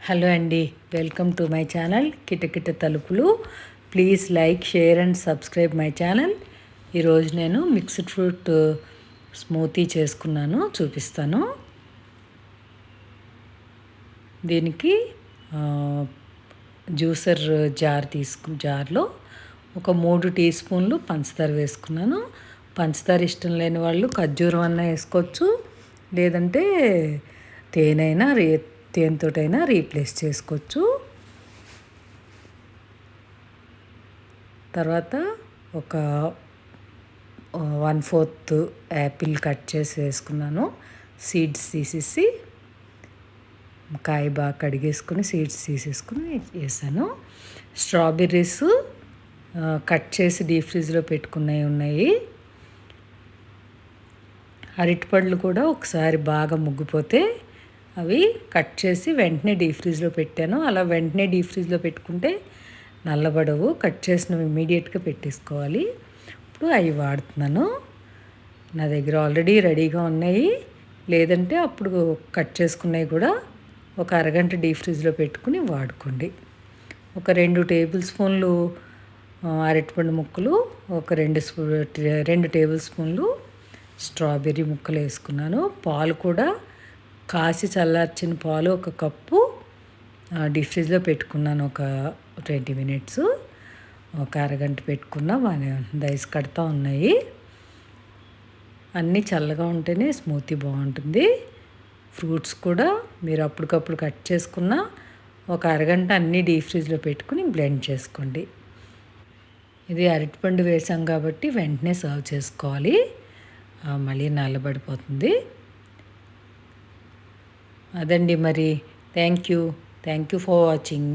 Hello అండి, welcome to my channel కిటకిట తలుపులు. Please like, share and subscribe my channel. ఈరోజు నేను మిక్స్డ్ ఫ్రూట్ స్మూతీ చేసుకున్నాను, చూపిస్తాను. దీనికి జ్యూసర్ జార్లో ఒక 3 టీ స్పూన్లు పంచదార వేసుకున్నాను. పంచదార ఇష్టం లేని వాళ్ళు ఖర్జూరం అన్న వేసుకోవచ్చు, లేదంటే తేనెతోటైనా రీప్లేస్ చేసుకోవచ్చు. తర్వాత ఒక 1/4 యాపిల్ కట్ చేసి వేసుకున్నాను. సీడ్స్ తీసేసి, కాయ బాగా కడిగేసుకుని సీడ్స్ తీసేసుకుని వేసాను. స్ట్రాబెర్రీస్ కట్ చేసి డీప్ ఫ్రిడ్జ్లో పెట్టుకున్నవి ఉన్నాయి. అరటిపళ్ళు కూడా ఒకసారి బాగా ముగ్గిపోతే అవి కట్ చేసి వెంటనే డీప్ ఫ్రిడ్జ్లో పెట్టాను. అలా వెంటనే డీప్ ఫ్రిడ్జ్లో పెట్టుకుంటే నల్లబడవు. కట్ చేసినవి ఇమీడియట్గా పెట్టేసుకోవాలి. ఇప్పుడు అవి వాడుతున్నాను. నా దగ్గర ఆల్రెడీ రెడీగా ఉన్నాయి. లేదంటే అప్పుడు కట్ చేసుకున్నవి కూడా ఒక అరగంట డీప్ ఫ్రిడ్జ్లో పెట్టుకుని వాడుకోండి. ఒక 2 టేబుల్ స్పూన్లు అరటిపండు ముక్కలు, ఒక 2 టేబుల్ స్పూన్లు స్ట్రాబెర్రీ ముక్కలు వేసుకున్నాను. పాలు కూడా కాసి చల్లార్చిన పాలు 1 కప్పు డీప్ ఫ్రిడ్జ్లో పెట్టుకున్నాను. ఒక 20 మినిట్స్, ఒక అరగంట పెట్టుకున్నా బాగానే ఉంటుంది. ఐస్ కడతా ఉన్నాయి. అన్నీ చల్లగా ఉంటేనే స్మూతీ బాగుంటుంది. ఫ్రూట్స్ కూడా మీరు అప్పటికప్పుడు కట్ చేసుకున్న ఒక అరగంట అన్నీ డీప్ ఫ్రిడ్జ్లో పెట్టుకుని బ్లెండ్ చేసుకోండి. ఇది అరటిపండు వేసాం కాబట్టి వెంటనే సర్వ్ చేసుకోవాలి, మళ్ళీ నల్లబడిపోతుంది. అదండి మరి. Thank you for watching.